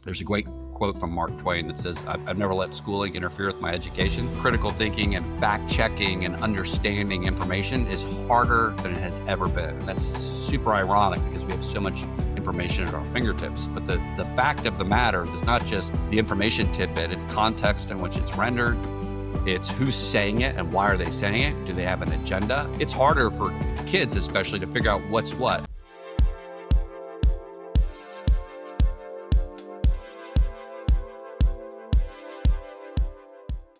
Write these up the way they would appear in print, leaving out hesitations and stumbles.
There's a great quote from Mark Twain that says, I've never let schooling interfere with my education. Critical thinking and fact-checking and understanding information is harder than it has ever been. And that's super ironic because we have so much information at our fingertips. But the fact of the matter is not just the information tidbit, it's context in which it's rendered. It's who's saying it and why are they saying it? Do they have an agenda? It's harder for kids, especially, to figure out what's what.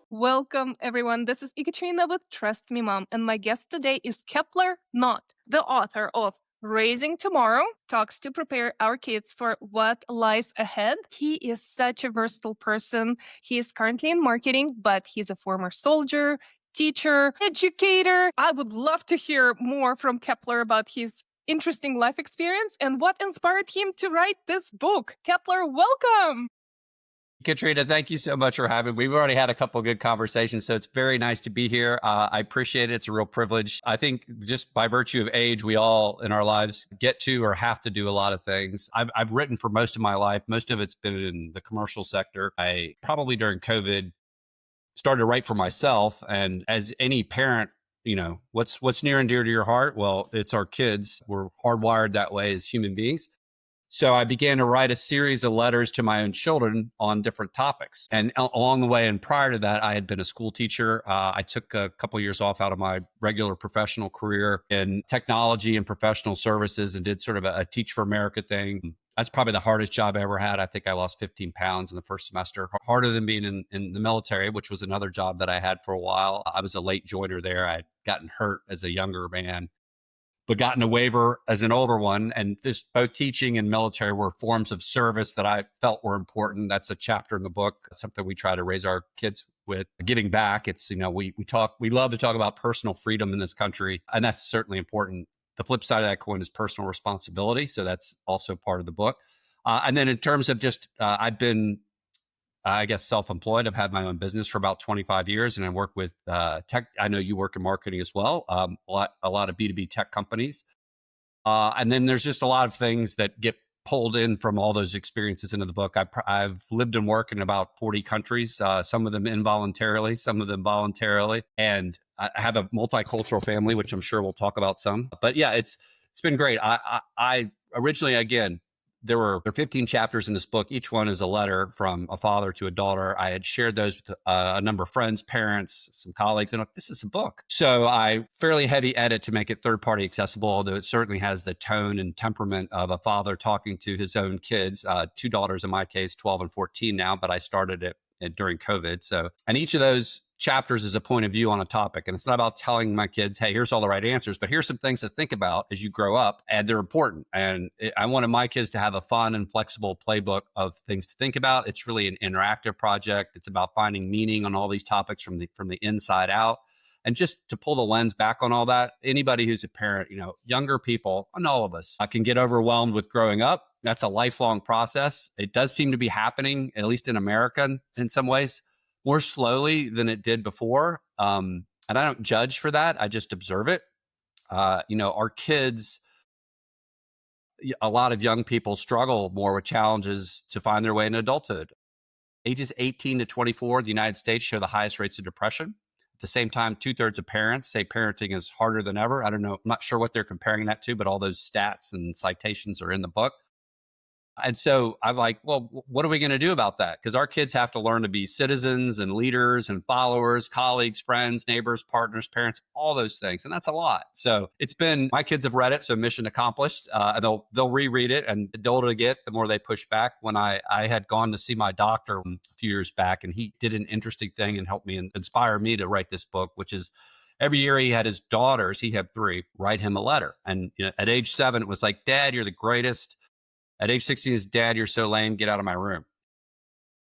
Welcome, everyone. This is Ekaterina with Trust Me Mom, and my guest today is Kepler Knott, the author of Raising Tomorrow, Talks to Prepare Our Kids for What Lies Ahead. He is such a versatile person. He is currently in marketing, but he's a former soldier, teacher, educator. I would love to hear more from Kepler about his interesting life experience and what inspired him to write this book. Kepler, welcome. Katrina, thank you so much for having me. We've already had a couple of good conversations, so it's very nice to be here. I appreciate it. It's a real privilege. I think just by virtue of age, we all in our lives get to or have to do a lot of things. I've written for most of my life. Most of it's been in the commercial sector. I probably during COVID started to write for myself. And as any parent, what's near and dear to your heart? Well, it's our kids. We're hardwired that way as human beings. So I began to write a series of letters to my own children on different topics. And along the way, and prior to that, I had been a school teacher. I took a couple of years off out of my regular professional career in technology and professional services and did sort of a Teach for America thing. That's probably the hardest job I ever had. I think I lost 15 pounds in the first semester, harder than being in the military, which was another job that I had for a while. I was a late joiner there. I'd gotten hurt as a younger man, but gotten a waiver as an older one. And this, both teaching and military were forms of service that I felt were important. That's a chapter in the book, something we try to raise our kids with. Giving back. It's, we love to talk about personal freedom in this country, and that's certainly important. The flip side of that coin is personal responsibility. So that's also part of the book. And then in terms of just, I've been, I guess, self-employed. I've had my own business for about 25 years, and I work with tech. I know you work in marketing as well. A lot of B2B tech companies. And then there's just a lot of things that get pulled in from all those experiences into the book. I've lived and worked in about 40 countries, some of them involuntarily, some of them voluntarily. And I have a multicultural family, which I'm sure we'll talk about some. But yeah, it's been great. I originally, again, there are 15 chapters in this book. Each one is a letter from a father to a daughter. I had shared those with a number of friends, parents, some colleagues, and this is a book. So I fairly heavy edit to make it third-party accessible, although it certainly has the tone and temperament of a father talking to his own kids, two daughters in my case, 12 and 14 now, but I started it during COVID. So, and each of those chapters is a point of view on a topic. And it's not about telling my kids, hey, here's all the right answers, but here's some things to think about as you grow up, and they're important. And I wanted my kids to have a fun and flexible playbook of things to think about. It's really an interactive project. It's about finding meaning on all these topics from the inside out. And just to pull the lens back on all that, anybody who's a parent, younger people, and all of us can get overwhelmed with growing up. That's a lifelong process. It does seem to be happening, at least in America in some ways, more slowly than it did before. And I don't judge for that. I just observe it. Our kids, a lot of young people struggle more with challenges to find their way in adulthood. Ages 18 to 24, the United States show the highest rates of depression. At the same time, 2/3 of parents say parenting is harder than ever. I don't know. I'm not sure what they're comparing that to, but all those stats and citations are in the book. And so I'm like, well, what are we going to do about that? Because our kids have to learn to be citizens and leaders and followers, colleagues, friends, neighbors, partners, parents, all those things. And that's a lot. So my kids have read it. So mission accomplished. They'll reread it, and the older they get, the more they push back. When I had gone to see my doctor a few years back, and he did an interesting thing and helped me and inspire me to write this book, which is every year he had his daughters, he had 3, write him a letter. And at age 7, it was like, Dad, you're the greatest. At age 16, his dad, you're so lame, get out of my room.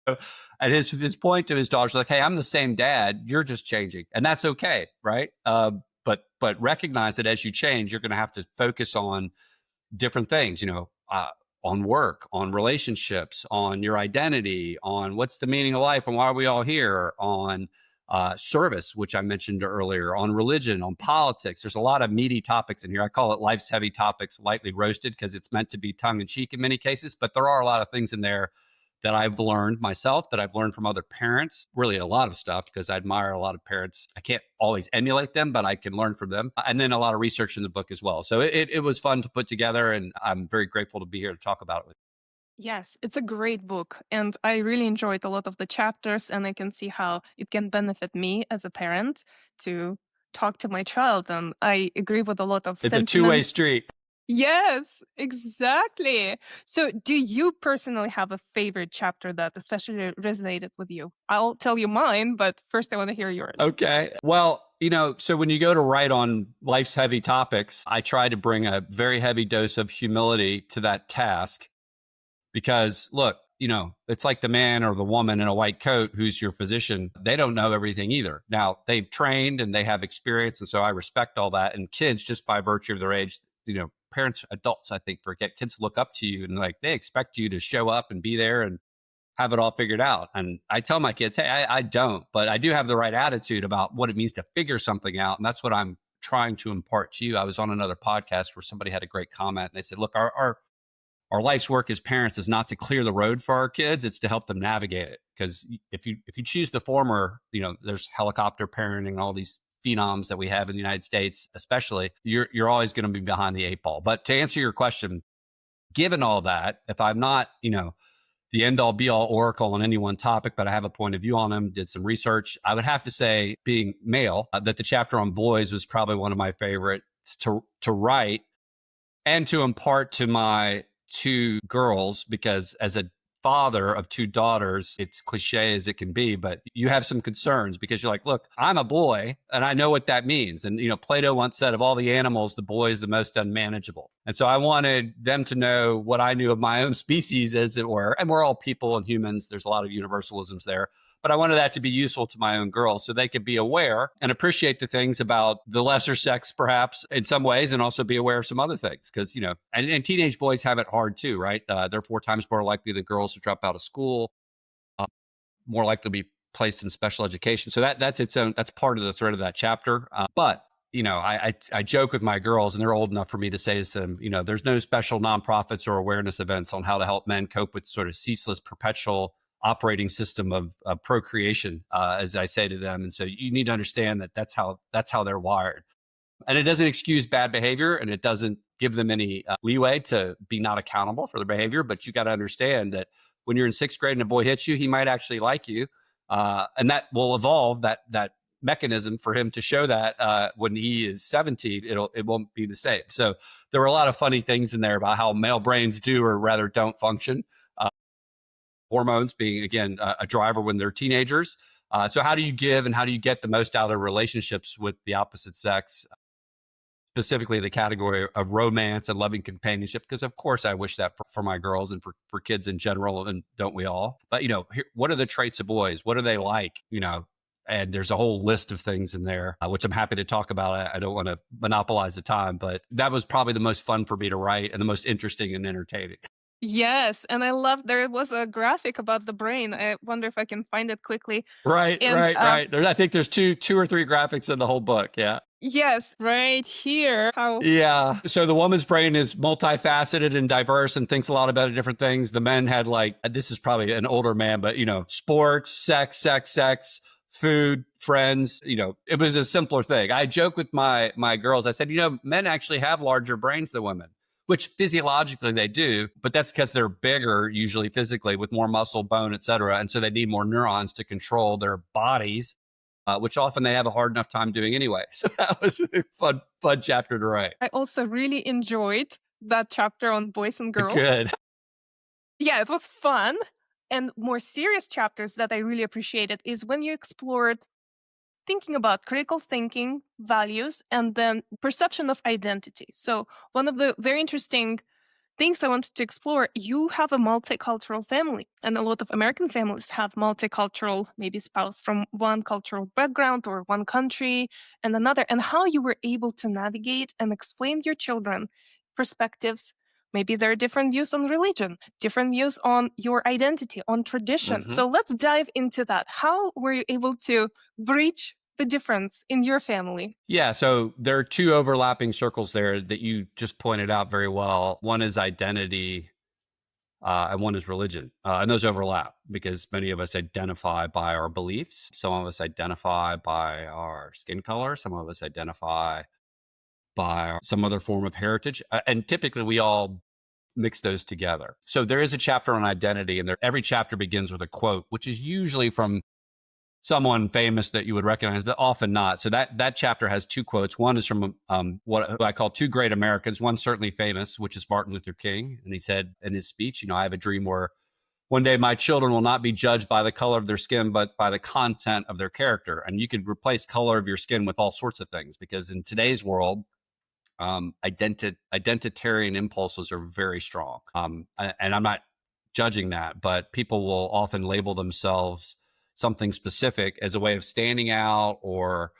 So at his point to his daughters, like, hey, I'm the same dad, you're just changing. And that's okay, right? But recognize that as you change, you're going to have to focus on different things, on work, on relationships, on your identity, on what's the meaning of life and why are we all here, on service, which I mentioned earlier, on religion, on politics. There's a lot of meaty topics in here. I call it life's heavy topics, lightly roasted, because it's meant to be tongue in cheek in many cases, but there are a lot of things in there that I've learned myself, that I've learned from other parents, really a lot of stuff because I admire a lot of parents. I can't always emulate them, but I can learn from them. And then a lot of research in the book as well. So it was fun to put together, and I'm very grateful to be here to talk about it with Yes, it's a great book. And I really enjoyed a lot of the chapters, and I can see how it can benefit me as a parent to talk to my child. And I agree with a lot of you. It's a two-way sentiments. street. Yes, exactly. So, do you personally have a favorite chapter that especially resonated with you? I'll tell you mine, but first I want to hear yours. Okay. Well, so when you go to write on life's heavy topics, I try to bring a very heavy dose of humility to that task because look, it's like the man or the woman in a white coat who's your physician. They don't know everything either. Now, they've trained and they have experience. And so I respect all that. And kids, just by virtue of their age, parents, adults, I think, forget kids look up to you and like they expect you to show up and be there and have it all figured out. And I tell my kids, hey, I don't, but I do have the right attitude about what it means to figure something out. And that's what I'm trying to impart to you. I was on another podcast where somebody had a great comment. And they said, look, our life's work as parents is not to clear the road for our kids, it's to help them navigate it. Because if you choose the former, there's helicopter parenting and all these phenoms that we have in the United States, especially, you're always going to be behind the eight ball. But to answer your question, given all that, if I'm not, the end all be all oracle on any one topic, but I have a point of view on them, did some research, I would have to say, being male, that the chapter on boys was probably one of my favorites to write and to impart to my two girls, because as a father of two daughters, it's cliche as it can be, but you have some concerns because you're like, look, I'm a boy and I know what that means. And, Plato once said, of all the animals, the boy is the most unmanageable. And so I wanted them to know what I knew of my own species, as it were. And we're all people and humans. There's a lot of universalisms there. But I wanted that to be useful to my own girls so they could be aware and appreciate the things about the lesser sex, perhaps in some ways, and also be aware of some other things. Because, and teenage boys have it hard too, right? They're 4 times more likely than girls to drop out of school, more likely to be placed in special education. So that's part of the thread of that chapter. But I joke with my girls, and they're old enough for me to say to them, there's no special nonprofits or awareness events on how to help men cope with sort of ceaseless, perpetual operating system of procreation, as I say to them. And so you need to understand that that's how they're wired. And it doesn't excuse bad behavior, and it doesn't give them any leeway to be not accountable for their behavior. But you got to understand that when you're in 6th grade and a boy hits you, he might actually like you, and that will evolve that mechanism for him to show that when he is 17, it won't be the same. So there were a lot of funny things in there about how male brains do or rather don't function. Hormones being, again, a driver when they're teenagers. So how do you give and how do you get the most out of relationships with the opposite sex, specifically the category of romance and loving companionship? Because of course I wish that for my girls and for kids in general, and don't we all? But what are the traits of boys? What are they like? And there's a whole list of things in there, which I'm happy to talk about. I don't want to monopolize the time, but that was probably the most fun for me to write and the most interesting and entertaining. Yes, and I love there was a graphic about the brain. I wonder if I can find it quickly. Right, And right. I think there's two or three graphics in the whole book. Yeah. yes, right here. How Yeah. So the woman's brain is multifaceted and diverse and thinks a lot about different things. The men had this is probably an older man, but sports, sex, food, friends, it was a simpler thing. I joke with my girls. I said, men actually have larger brains than women, which physiologically they do, but that's because they're bigger, usually physically, with more muscle, bone, et cetera. And so they need more neurons to control their bodies, which often they have a hard enough time doing anyway. So that was a fun chapter to write. I also really enjoyed that chapter on boys and girls. Good. Yeah, it was fun. And more serious chapters that I really appreciated is when you explored thinking about critical thinking, values, and then perception of identity. So, one of the very interesting things I wanted to explore, you have a multicultural family, and a lot of American families have multicultural, maybe spouse from one cultural background or one country and another, and how you were able to navigate and explain to your children perspectives. Maybe there are different views on religion, different views on your identity, on tradition. Mm-hmm. So let's dive into that. How were you able to breach the difference in your family? Yeah, so there are 2 overlapping circles there that you just pointed out very well. One is identity, and one is religion. And those overlap because many of us identify by our beliefs. Some of us identify by our skin color. Some of us identify by some other form of heritage. And typically we all mix those together. So there is a chapter on identity, and every chapter begins with a quote, which is usually from someone famous that you would recognize, but often not. So that chapter has two quotes. One is from what I call two great Americans. One certainly famous, which is Martin Luther King, and he said in his speech, "I have a dream where one day my children will not be judged by the color of their skin, but by the content of their character." And you could replace color of your skin with all sorts of things, because in today's world, identitarian impulses are very strong. And I'm not judging that, but people will often label themselves something specific as a way of standing out or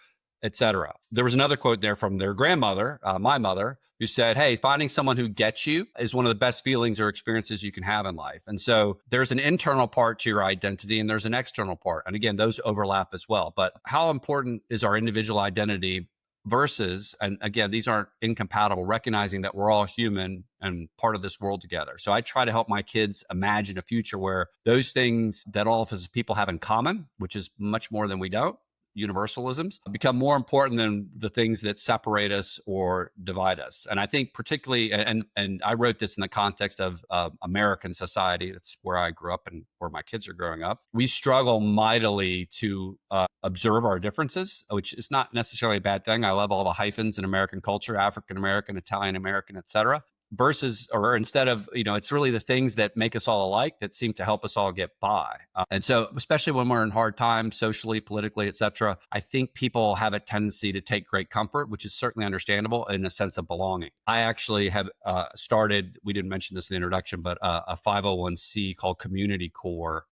etc. There was another quote there from their grandmother, my mother, who said, "Hey, finding someone who gets you is one of the best feelings or experiences you can have in life." And so there's an internal part to your identity and there's an external part. And again, those overlap as well. But how important is our individual identity versus, and again, these aren't incompatible, recognizing that we're all human and part of this world together. So I try to help my kids imagine a future where those things that all of us people have in common, which is much more than we don't, universalisms, become more important than the things that separate us or divide us. And I think particularly, and I wrote this in the context of American society, that's where I grew up and where my kids are growing up, we struggle mightily to observe our differences, which is not necessarily a bad thing. I love all the hyphens in American culture, African American, Italian American, etc. Versus, or instead of, it's really the things that make us all alike that seem to help us all get by. And so, especially when we're in hard times, socially, politically, etc., I think people have a tendency to take great comfort, which is certainly understandable, in a sense of belonging. I actually have started, we didn't mention this in the introduction, but a 501c called Community Core.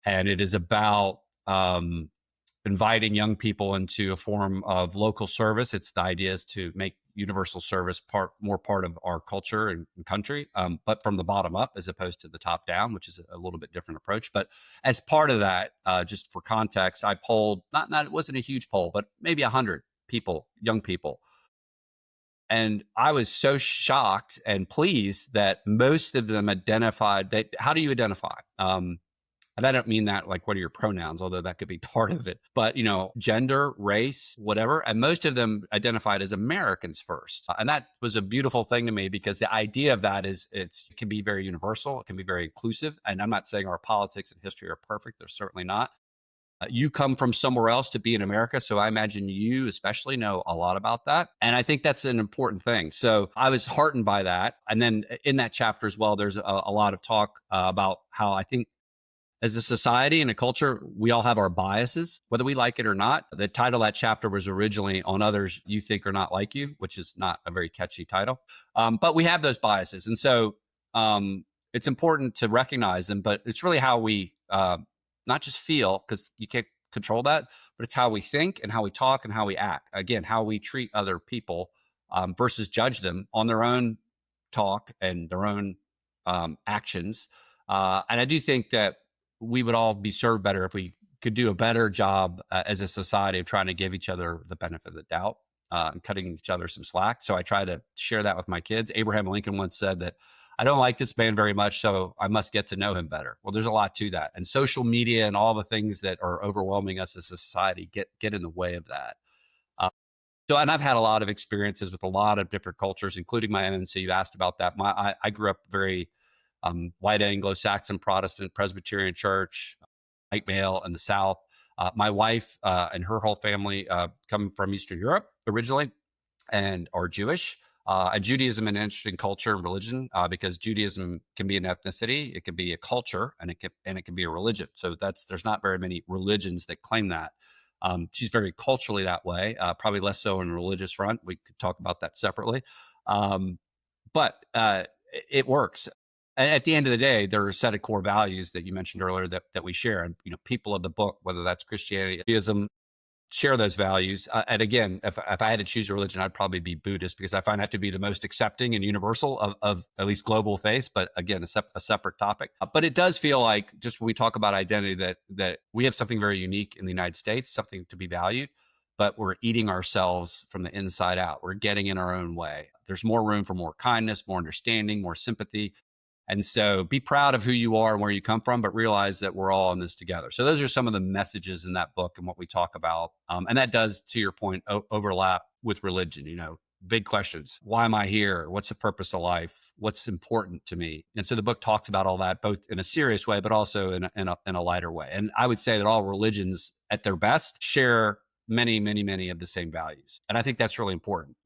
And it is about inviting young people into a form of local service. It's the idea is to make universal service more part of our culture and country, but from the bottom up as opposed to the top down, which is a little bit different approach. But as part of that, just for context, I polled, not it wasn't a huge poll, but maybe 100 people, young people. And I was so shocked and pleased that most of them identified that. How do you identify? And I don't mean that like, what are your pronouns, although that could be part of it, but gender, race, whatever. And most of them identified as Americans first. And that was a beautiful thing to me, because the idea of that is it can be very universal. It can be very inclusive. And I'm not saying our politics and history are perfect. They're certainly not. You come from somewhere else to be in America. So I imagine you especially know a lot about that. And I think that's an important thing. So I was heartened by that. And then in that chapter as well, there's a lot of talk about how I think as a society and a culture, we all have our biases, whether we like it or not. The title of that chapter was originally On Others You Think Are Not Like You, which is not a very catchy title. But we have those biases. And so it's important to recognize them, but it's really how we not just feel, because you can't control that, but it's how we think and how we talk and how we act. Again, how we treat other people versus judge them on their own talk and their own actions. And I do think that we would all be served better if we could do a better job as a society of trying to give each other the benefit of the doubt and cutting each other some slack. So I try to share that with my kids. Abraham Lincoln once said that I don't like this man very much, so I must get to know him better. Well, there's a lot to that. And social media and all the things that are overwhelming us as a society get in the way of that. And I've had a lot of experiences with a lot of different cultures, including my own. So you asked about that. I grew up very white Anglo-Saxon Protestant Presbyterian church, white male in the South. My wife and her whole family come from Eastern Europe originally and are Jewish. And Judaism an interesting culture and religion because Judaism can be an ethnicity, it can be a culture, and it can be a religion. So there's not very many religions that claim that. She's very culturally that way, probably less so in a religious front. We could talk about that separately. But it works. And at the end of the day, there are a set of core values that you mentioned earlier that we share. And people of the book, whether that's Christianity, Judaism, share those values. And again, if I had to choose a religion, I'd probably be Buddhist, because I find that to be the most accepting and universal of at least global faiths. But again, a separate topic. But it does feel like, just when we talk about identity, that we have something very unique in the United States, something to be valued, but we're eating ourselves from the inside out. We're getting in our own way. There's more room for more kindness, more understanding, more sympathy. And so be proud of who you are and where you come from, but realize that we're all in this together. So those are some of the messages in that book and what we talk about. And that does, to your point, overlap with religion, big questions. Why am I here? What's the purpose of life? What's important to me? And so the book talks about all that, both in a serious way, but also in a lighter way. And I would say that all religions at their best share many, many, many of the same values. And I think that's really important.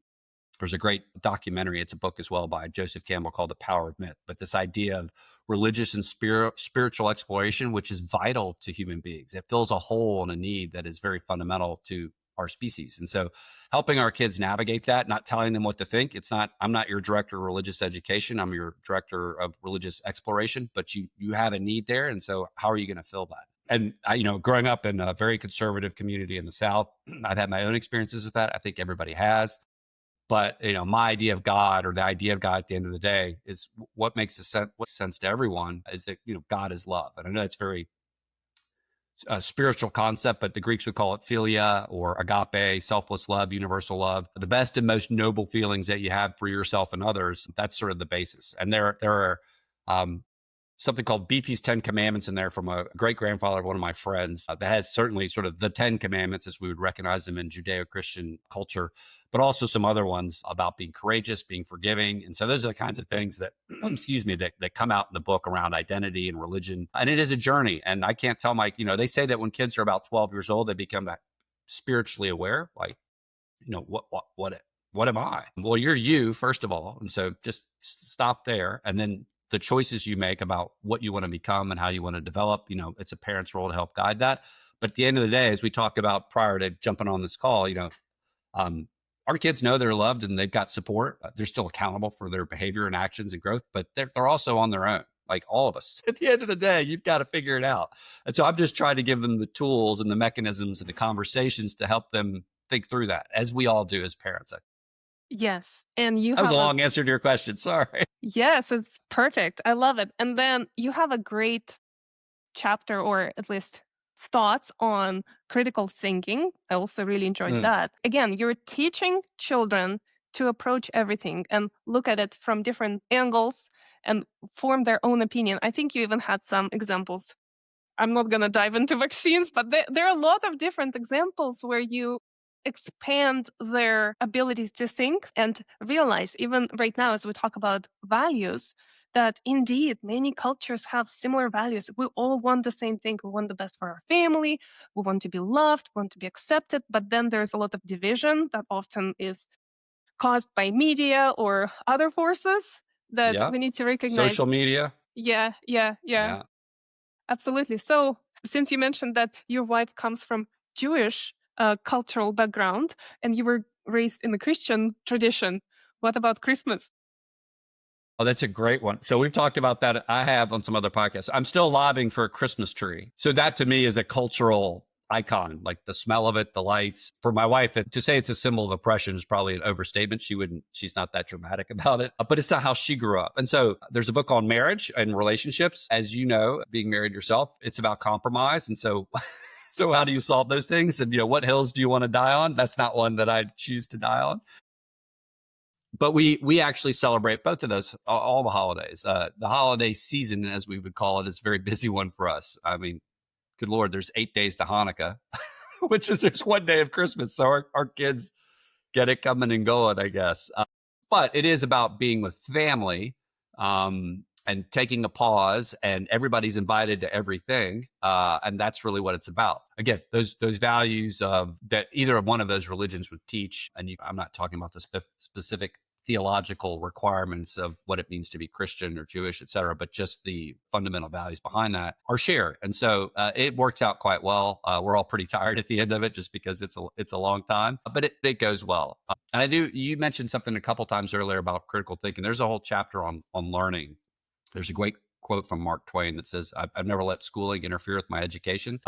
There's a great documentary, it's a book as well, by Joseph Campbell called The Power of Myth. But this idea of religious and spiritual exploration, which is vital to human beings, it fills a hole and a need that is very fundamental to our species. And so helping our kids navigate that, not telling them what to think. I'm not your director of religious education. I'm your director of religious exploration, but you have a need there. And so how are you going to fill that? And growing up in a very conservative community in the South, I've had my own experiences with that. I think everybody has. But my idea of God, or the idea of God at the end of the day, is what makes sense to everyone is that God is love. And I know it's very spiritual concept, but the Greeks would call it philia or agape, selfless love, universal love. The best and most noble feelings that you have for yourself and others. That's sort of the basis. And there are something called BP's 10 Commandments in there from a great grandfather of one of my friends that has certainly sort of the 10 Commandments as we would recognize them in Judeo-Christian culture, but also some other ones about being courageous, being forgiving. And so those are the kinds of things that, excuse me, that come out in the book around identity and religion. And it is a journey. And I can't tell they say that when kids are about 12 years old, they become spiritually aware. Like, what am I? Well, you're you, first of all. And so just stop there. And then the choices you make about what you want to become and how you want to develop, it's a parent's role to help guide that. But at the end of the day, as we talked about prior to jumping on this call, our kids know they're loved and they've got support. They're still accountable for their behavior and actions and growth, but they're also on their own, like all of us. At the end of the day, you've got to figure it out. And so I'm just trying to give them the tools and the mechanisms and the conversations to help them think through that, as we all do as parents. Yes. And that was a long answer to your question. Sorry. Yes, it's perfect. I love it. And then you have a great chapter, or at least thoughts on critical thinking. I also really enjoyed that. Again, you're teaching children to approach everything and look at it from different angles and form their own opinion. I think you even had some examples. I'm not going to dive into vaccines, but there are a lot of different examples where you expand their abilities to think and realize, even right now, as we talk about values, that indeed many cultures have similar values. We all want the same thing. We want the best for our family. We want to be loved, we want to be accepted. But then there's a lot of division that often is caused by media or other forces that we need to recognize. Social media. Yeah. Absolutely. So since you mentioned that your wife comes from Jewish cultural background and you were raised in the Christian tradition, what about Christmas? Oh, that's a great one. So we've talked about that. I have on some other podcasts. I'm still lobbying for a Christmas tree. So that to me is a cultural icon, like the smell of it, the lights. For my wife, to say it's a symbol of oppression is probably an overstatement. She's not that dramatic about it, but it's not how she grew up. And so there's a book on marriage and relationships. As you know, being married yourself, it's about compromise. And so so how do you solve those things? And what hills do you want to die on? That's not one that I'd choose to die on. But we actually celebrate both of those, all the holidays. The holiday season, as we would call it, is a very busy one for us. I mean, good Lord, there's 8 days to Hanukkah, which is there's 1 day of Christmas. So our kids get it coming and going, I guess. But it is about being with family and taking a pause, and everybody's invited to everything. And that's really what it's about. Again, those values of that either one of those religions would teach. And I'm not talking about the specific theological requirements of what it means to be Christian or Jewish, et cetera, but just the fundamental values behind that are shared. And so it works out quite well. We're all pretty tired at the end of it just because it's a long time, but it goes well. And you mentioned something a couple times earlier about critical thinking. There's a whole chapter on learning. There's a great quote from Mark Twain that says, I've never let schooling interfere with my education.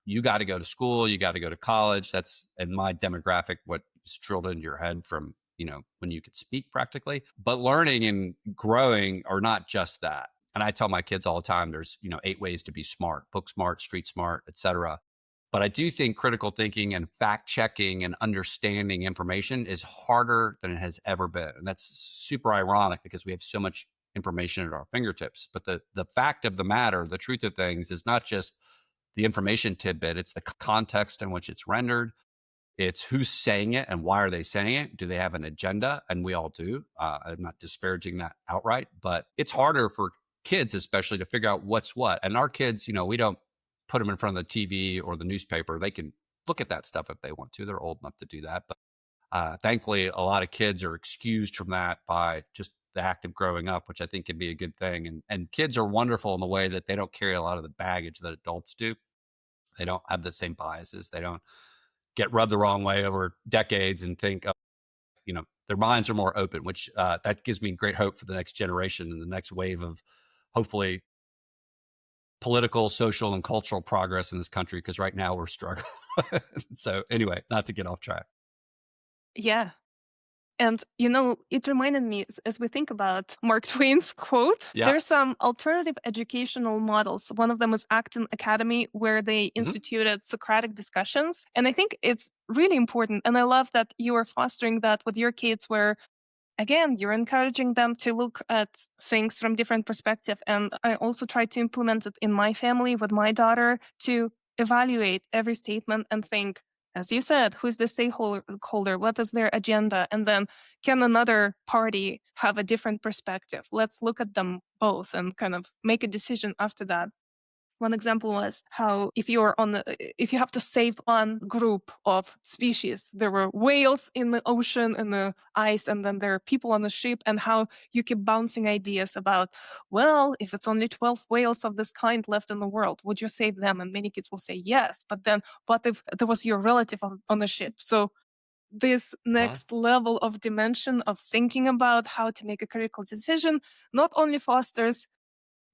You got to go to school, you got to go to college. That's in my demographic, what is drilled into your head from, when you could speak practically. But learning and growing are not just that. And I tell my kids all the time, there's, 8 ways to be smart: book smart, street smart, et cetera. But I do think critical thinking and fact checking and understanding information is harder than it has ever been. And that's super ironic because we have so much information at our fingertips. But the fact of the matter, the truth of things, is not just the information tidbit, it's the context in which it's rendered. It's who's saying it and why are they saying it? Do they have an agenda? And we all do. I'm not disparaging that outright, but it's harder for kids, especially, to figure out what's what. And our kids, we don't put them in front of the TV or the newspaper. They can look at that stuff if they want to. They're old enough to do that. But thankfully, a lot of kids are excused from that by just the act of growing up, which I think can be a good thing. And kids are wonderful in the way that they don't carry a lot of the baggage that adults do. They don't have the same biases. They don't get rubbed the wrong way over decades and think, their minds are more open, which that gives me great hope for the next generation and the next wave of hopefully political, social, and cultural progress in this country, because right now we're struggling. So anyway, not to get off track. Yeah. And, it reminded me, as we think about Mark Twain's quote, Yeah. there's some alternative educational models. One of them is Acton Academy, where they instituted Socratic discussions. And I think it's really important. And I love that you are fostering that with your kids, where, again, you're encouraging them to look at things from different perspective. And I also try to implement it in my family with my daughter, to evaluate every statement and think, as you said, who's the stakeholder? What is their agenda? And then, can another party have a different perspective? Let's look at them both and kind of make a decision after that. One example was how if you have to save one group of species, there were whales in the ocean and the ice, and then there are people on the ship, and how you keep bouncing ideas about, well, if it's only 12 whales of this kind left in the world, would you save them? And many kids will say yes, but then what if there was your relative on the ship? So this next level of dimension of thinking about how to make a critical decision not only fosters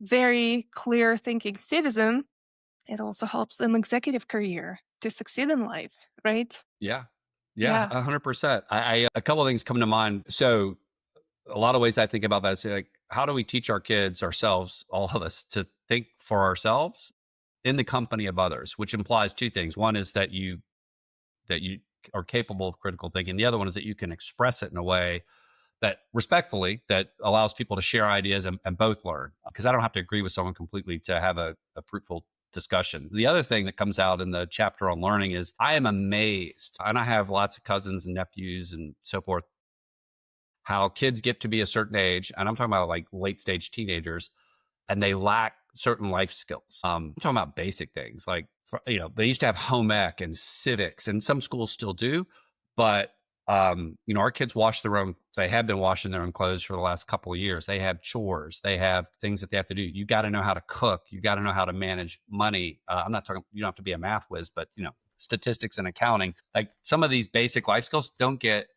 very clear thinking citizen, it also helps an executive career to succeed in life, right? Yeah. Yeah. 100%. A couple of things come to mind. So a lot of ways I think about that is, like, how do we teach our kids, ourselves, all of us, to think for ourselves in the company of others, which implies two things. One is that you are capable of critical thinking. The other one is that you can express it in a way that respectfully, that allows people to share ideas and both learn, because I don't have to agree with someone completely to have a fruitful discussion. The other thing that comes out in the chapter on learning is, I am amazed, and I have lots of cousins and nephews and so forth, how kids get to be a certain age, and I'm talking about like late stage teenagers, and they lack certain life skills. I'm talking about basic things like, they used to have home ec and civics, and some schools still do, but our kids wash their own. They have been washing their own clothes for the last couple of years. They have chores. They have things that they have to do. You got to know how to cook. You got to know how to manage money. I'm not talking. You don't have to be a math whiz, but statistics and accounting. Like, some of these basic life skills don't get.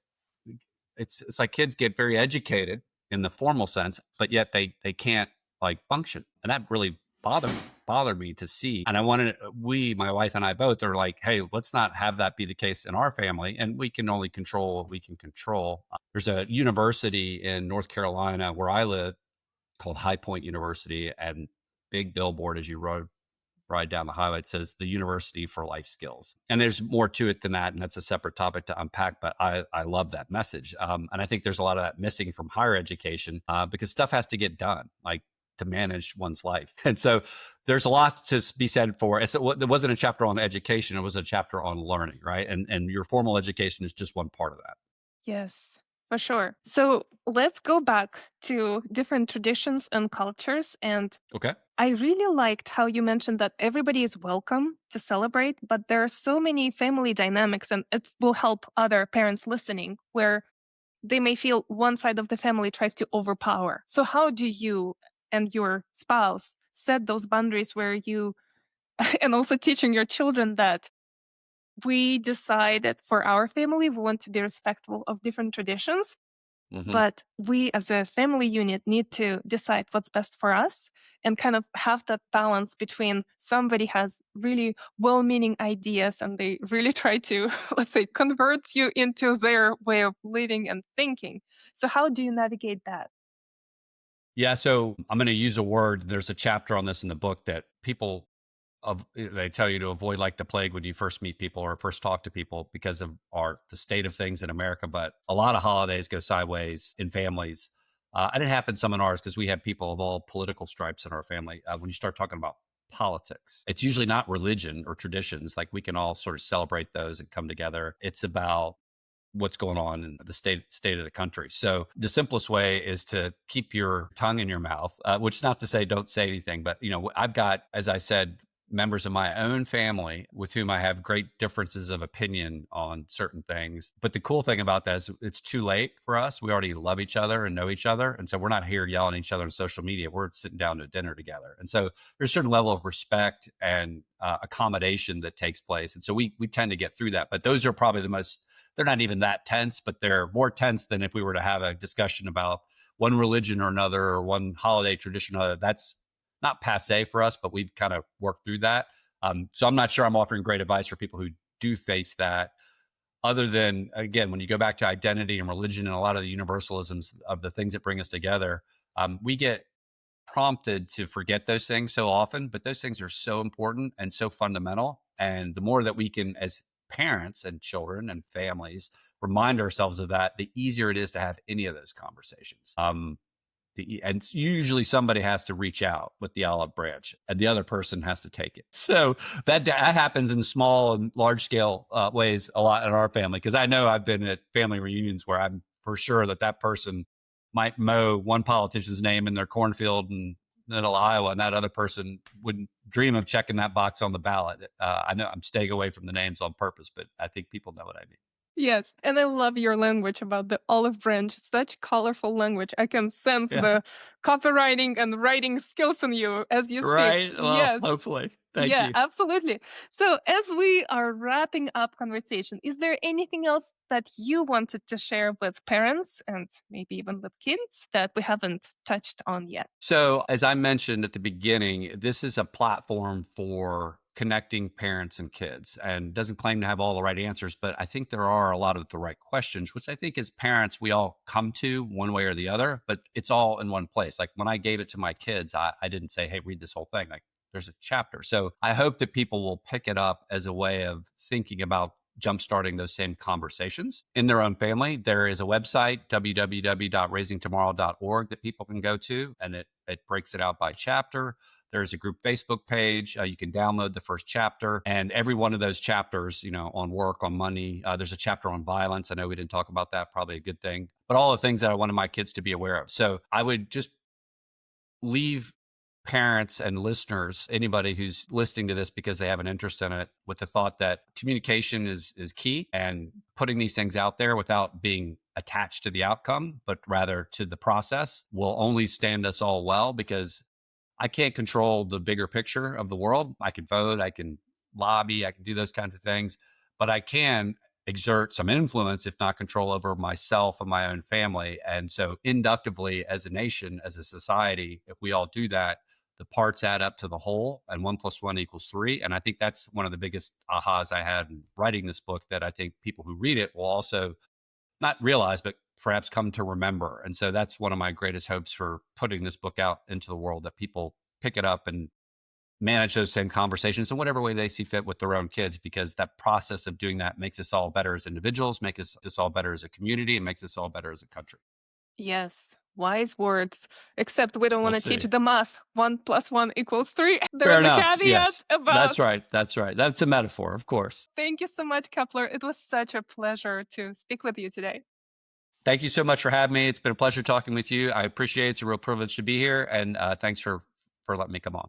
It's like kids get very educated in the formal sense, but yet they can't like function, and that really bothered me to see. And I wanted, my wife and I both are like, hey, let's not have that be the case in our family. And we can only control what we can control. There's a university in North Carolina where I live called High Point University, and big billboard as you ride down the highway, it says the University for Life Skills. And there's more to it than that, and that's a separate topic to unpack, but I love that message. And I think there's a lot of that missing from higher education, because stuff has to get done, like to manage one's life. And so there's a lot to be said for it. It wasn't a chapter on education, it was a chapter on learning, right? And your formal education is just one part of that. Yes, for sure. So let's go back to different traditions and cultures. And Okay. I really liked how you mentioned that everybody is welcome to celebrate, but there are so many family dynamics, and it will help other parents listening, where they may feel one side of the family tries to overpower. So how do you and your spouse set those boundaries where you, and also teaching your children that we decide that for our family, we want to be respectful of different traditions, but we as a family unit need to decide what's best for us, and kind of have that balance between somebody has really well-meaning ideas and they really try to, let's say, convert you into their way of living and thinking. So how do you navigate that? Yeah. So I'm going to use a word. There's a chapter on this in the book that they tell you to avoid like the plague when you first meet people or first talk to people, because of the state of things in America. But a lot of holidays go sideways in families And it happens some in ours because we have people of all political stripes in our family. When you start talking about politics, it's usually not religion or traditions. Like we can all sort of celebrate those and come together. It's about what's going on in the state of the country. So the simplest way is to keep your tongue in your mouth, which is not to say don't say anything, but I've got, as I said, members of my own family with whom I have great differences of opinion on certain things. But the cool thing about that is it's too late for us. We already love each other and know each other. And so we're not here yelling at each other on social media. We're sitting down to dinner together. And so there's a certain level of respect and accommodation that takes place. And so we tend to get through that. But those are probably the most, they're not even that tense, but they're more tense than if we were to have a discussion about one religion or another or one holiday tradition or another. That's not passe for us, but we've kind of worked through that. So I'm not sure I'm offering great advice for people who do face that, other than, again, when you go back to identity and religion and a lot of the universalisms of the things that bring us together, we get prompted to forget those things so often, but those things are so important and so fundamental. And the more that we can, as parents and children and families, remind ourselves of that, the easier it is to have any of those conversations. And usually somebody has to reach out with the olive branch and the other person has to take it. So that happens in small and large scale ways a lot in our family. Because I know I've been at family reunions where I'm for sure that person might mow one politician's name in their cornfield in middle Iowa, and that other person wouldn't dream of checking that box on the ballot. I know I'm staying away from the names on purpose, but I think people know what I mean. Yes, and I love your language about the olive branch. Such colorful language. I can sense Yeah. the copywriting and writing skills in you as you speak. Right. Well, Yes. hopefully. Thank Yeah, you. absolutely. So, as we are wrapping up conversation, is there anything else that you wanted to share with parents and maybe even with kids that we haven't touched on yet? So, as I mentioned at the beginning, this is a platform for connecting parents and kids and doesn't claim to have all the right answers, but I think there are a lot of the right questions, which I think as parents, we all come to one way or the other, but it's all in one place. Like when I gave it to my kids, I didn't say, hey, read this whole thing. Like there's a chapter. So I hope that people will pick it up as a way of thinking about jumpstarting those same conversations in their own family. There is a website, www.raisingtomorrow.org, that people can go to, and it breaks it out by chapter. There's a group Facebook page. You can download the first chapter, and every one of those chapters, on work, on money. There's a chapter on violence. I know we didn't talk about that, probably a good thing, but all the things that I wanted my kids to be aware of. So I would just leave parents and listeners, anybody who's listening to this because they have an interest in it, with the thought that communication is key, and putting these things out there without being attached to the outcome, but rather to the process, will only stand us all well, because I can't control the bigger picture of the world. I can vote, I can lobby, I can do those kinds of things, but I can exert some influence, if not control, over myself and my own family. And so, inductively, as a nation, as a society, if we all do that, the parts add up to the whole, and 1+1=3. And I think that's one of the biggest ahas I had in writing this book, that I think people who read it will also not realize, but perhaps come to remember. And so that's one of my greatest hopes for putting this book out into the world, that people pick it up and manage those same conversations in whatever way they see fit with their own kids, because that process of doing that makes us all better as individuals, makes us all better as a community, and makes us all better as a country. Yes, wise words. Except we don't We'll want to teach see. the math. 1+1=3. There Fair is a enough. caveat Yes, that's about. right. That's right. That's a metaphor, of course. Thank you so much, Kepler. It was such a pleasure to speak with you today. Thank you so much for having me. It's been a pleasure talking with you. I appreciate it. It's a real privilege to be here. And thanks for letting me come on.